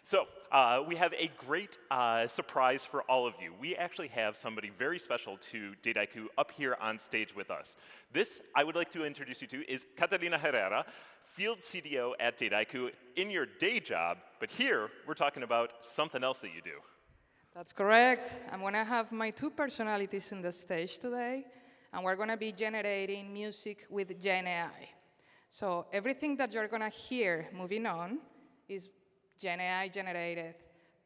So, we have a great surprise for all of you. We actually have somebody very special to Dataiku up here on stage with us. This, I would like to introduce you to, is Catalina Herrera, Field CDO at Dataiku in your day job, but here we're talking about something else that you do. That's correct. I'm going to have my two personalities in the stage today, and we're going to be generating music with Gen AI. So everything that you're going to hear moving on is Gen AI generated.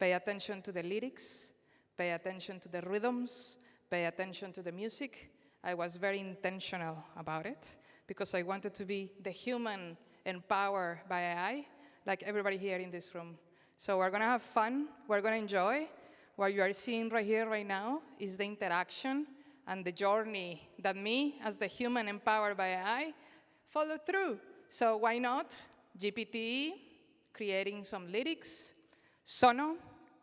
Pay attention to the lyrics, pay attention to the rhythms, pay attention to the music. I was very intentional about it because I wanted to be the human empowered by AI, like everybody here in this room. So we're going to have fun, we're going to enjoy. What you are seeing right here, right now, is the interaction and the journey that me, as the human empowered by AI, follow through. So why not? GPT, creating some lyrics, Sono,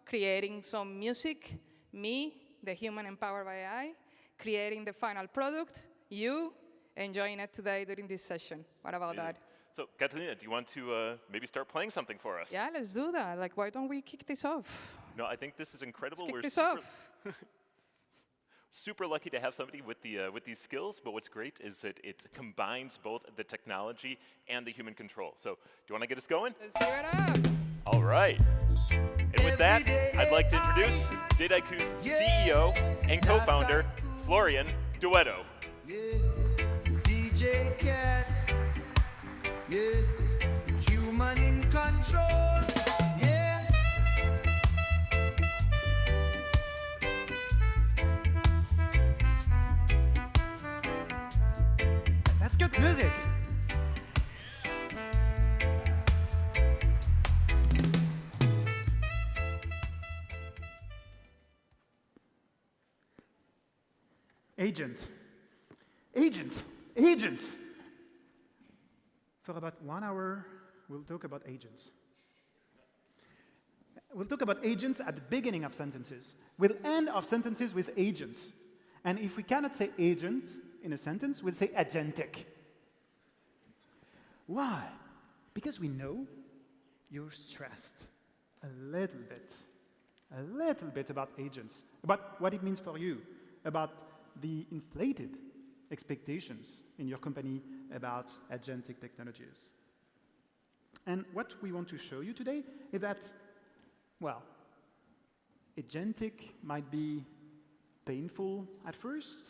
creating some music, me, the human empowered by AI, creating the final product, you enjoying it today during this session. What about that? So, Catalina, do you want to maybe start playing something for us? Yeah, let's do that. Like, why don't we kick this off? No, I think this is incredible. Let's kick this off. Super lucky to have somebody with these skills, but what's great is that it combines both the technology and the human control. So, do you want to get us going? Let's give it up. All right. And with that, I'd like to introduce Dataiku's CEO and co-founder, Florian Douetteau. DJ Cat, yeah, human in control, yeah. That's good music. Agents. For about 1 hour, we'll talk about agents. We'll talk about agents at the beginning of sentences. We'll end of sentences with agents. And if we cannot say agents in a sentence, we'll say agentic. Why? Because we know you're stressed a little bit about agents, about what it means for you, about the inflated expectations in your company about agentic technologies. And what we want to show you today is that, well, agentic might be painful at first,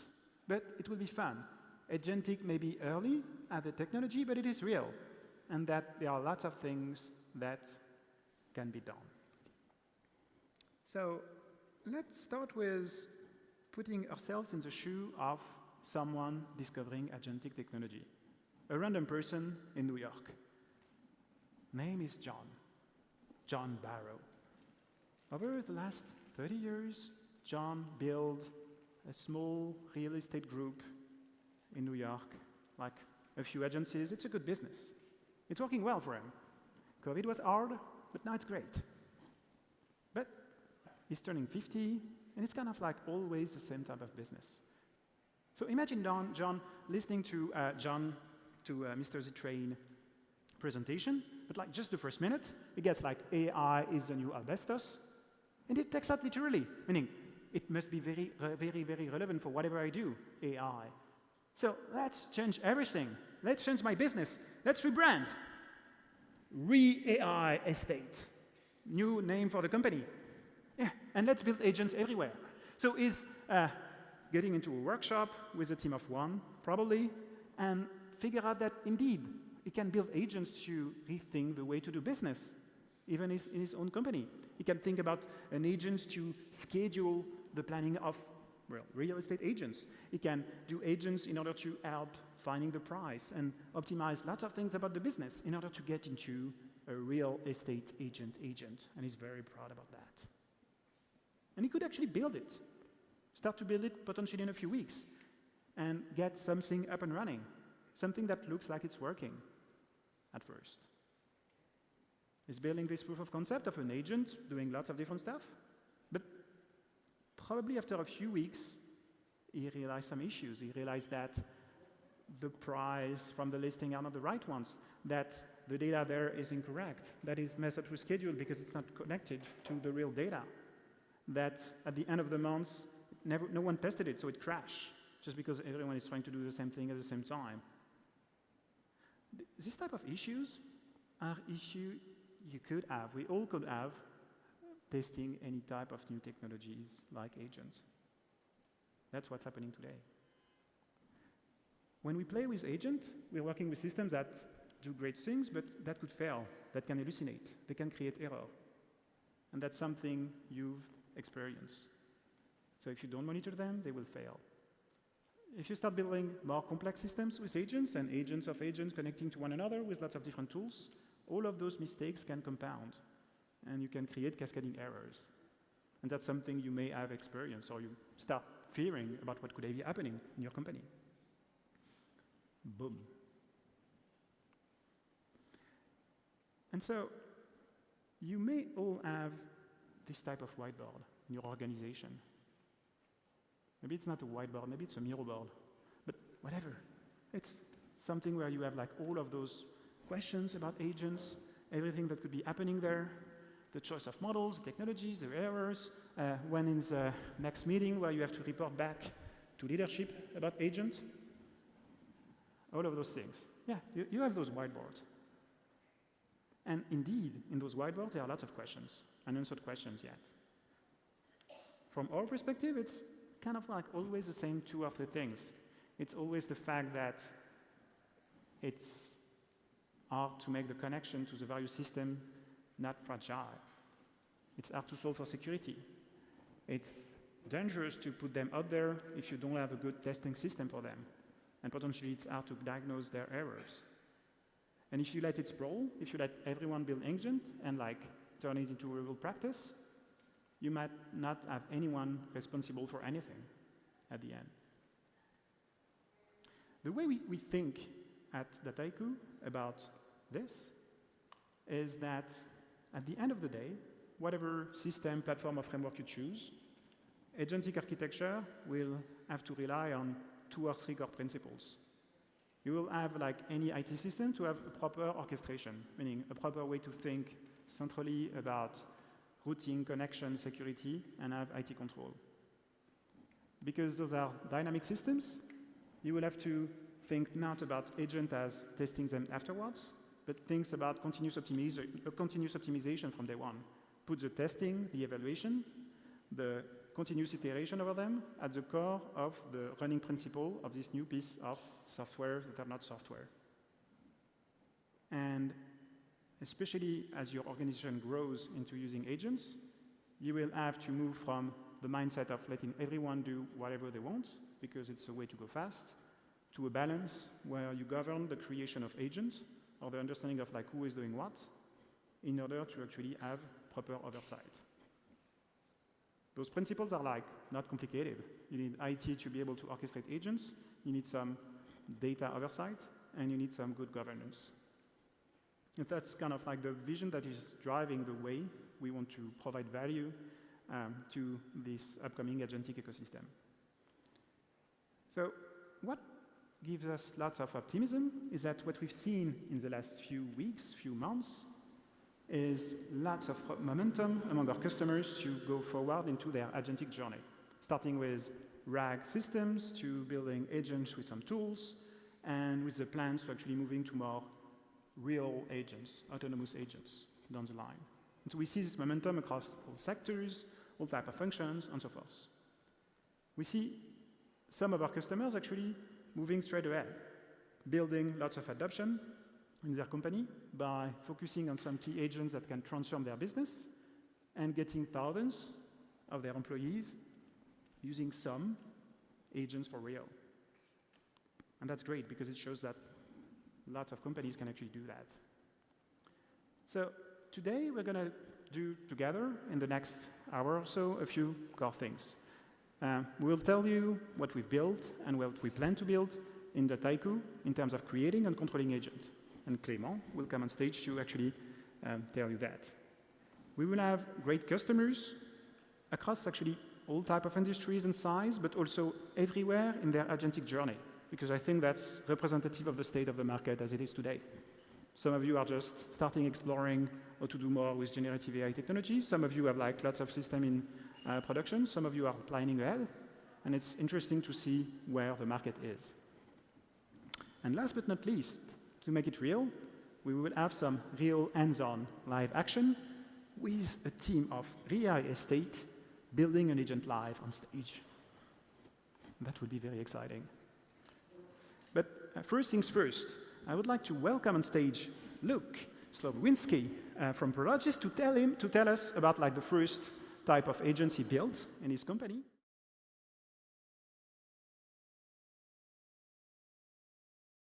but it will be fun. Agentic may be early at the technology, but it is real, and that there are lots of things that can be done. So let's start with putting ourselves in the shoe of someone discovering agentic technology. A random person in New York. Name is John Barrow. Over the last 30 years, John built a small real estate group in New York, like a few agencies. It's a good business. It's working well for him. COVID was hard, but now it's great. But he's turning 50, and it's kind of like always the same type of business. So imagine John listening to Mr. Z-Train presentation, but like just the first minute, he gets like AI is the new asbestos, and it takes that literally, meaning it must be very, very relevant for whatever I do, AI. So let's change everything. Let's change my business. Let's rebrand. Re-AI estate. New name for the company. Yeah, and let's build agents everywhere. So is getting into a workshop with a team of one, probably, and figure out that indeed, he can build agents to rethink the way to do business, even in his own company. He can think about an agent to schedule the planning of, well, real estate agents. He can do agents in order to help finding the price and optimize lots of things about the business in order to get into a real estate agent, and he's very proud about that. And he could actually build it, start to build it potentially in a few weeks, and get something up and running, something that looks like it's working at first. He's building this proof of concept of an agent doing lots of different stuff, but probably after a few weeks, he realized some issues. He realized that the price from the listing are not the right ones, that the data there is incorrect, that is messed up with schedule because it's not connected to the real data, that at the end of the month, no one tested it, so it crashed, just because everyone is trying to do the same thing at the same time. This type of issues are issues you could have, we all could have, testing any type of new technologies like agents. That's what's happening today. When we play with agents, we're working with systems that do great things, but that could fail, that can hallucinate, they can create error. And that's something you've experienced. So if you don't monitor them, they will fail. If you start building more complex systems with agents and agents of agents connecting to one another with lots of different tools, all of those mistakes can compound, and you can create cascading errors. And that's something you may have experienced, or you start fearing about what could be happening in your company. Boom. And so, you may all have this type of whiteboard in your organization. Maybe it's not a whiteboard, maybe it's a mirror board, but whatever. It's something where you have like all of those questions about agents, everything that could be happening there, the choice of models, the technologies, the errors, when is the next meeting where you have to report back to leadership about agent, all of those things. Yeah, you have those whiteboards. And indeed, in those whiteboards, there are lots of questions, unanswered questions yet. From our perspective, it's kind of like always the same two or three things. It's always the fact that it's hard to make the connection to the various system not fragile. It's hard to solve for security. It's dangerous to put them out there if you don't have a good testing system for them. And potentially it's hard to diagnose their errors. And if you let it sprawl, if you let everyone build agent and like turn it into a real practice, you might not have anyone responsible for anything at the end. The way we think at Dataiku about this is that at the end of the day, whatever system, platform, or framework you choose, agentic architecture will have to rely on 2 or 3 core principles. You will have, like any IT system, to have a proper orchestration, meaning a proper way to think centrally about routing, connection, security, and have IT control. Because those are dynamic systems, you will have to think not about agent as testing them afterwards, but think about continuous optimization from day one. Put the testing, the evaluation, the continuous iteration over them at the core of the running principle of this new piece of software that are not software. And especially as your organization grows into using agents, you will have to move from the mindset of letting everyone do whatever they want, because it's a way to go fast, to a balance where you govern the creation of agents, or the understanding of like who is doing what, in order to actually have proper oversight. Those principles are like not complicated. You need IT to be able to orchestrate agents, you need some data oversight, and you need some good governance. And that's kind of like the vision that is driving the way we want to provide value to this upcoming agentic ecosystem. So what gives us lots of optimism is that what we've seen in the last few weeks, few months, is lots of momentum among our customers to go forward into their agentic journey, starting with RAG systems to building agents with some tools, and with the plans to actually moving to more real agents, autonomous agents down the line. And so we see this momentum across all sectors, all types of functions, and so forth. We see some of our customers actually moving straight ahead, building lots of adoption in their company by focusing on some key agents that can transform their business and getting thousands of their employees using some agents for real. And that's great because it shows that lots of companies can actually do that. So today we're going to do together in the next hour or so a few core things. We'll tell you what we've built and what we plan to build in Dataiku in terms of creating and controlling agents. And Clément will come on stage to actually tell you that. We will have great customers across actually all types of industries and size, but also everywhere in their agentic journey, because I think that's representative of the state of the market as it is today. Some of you are just starting exploring how to do more with generative AI technology. Some of you have like lots of system in production. Some of you are planning ahead. And it's interesting to see where the market is. And last but not least, to make it real, we will have some real hands-on live action with a team of real estate building an agent live on stage. That would be very exciting. But first things first, I would like to welcome on stage Luke Slowinski from Prologis to tell us about like the first type of agents he built in his company.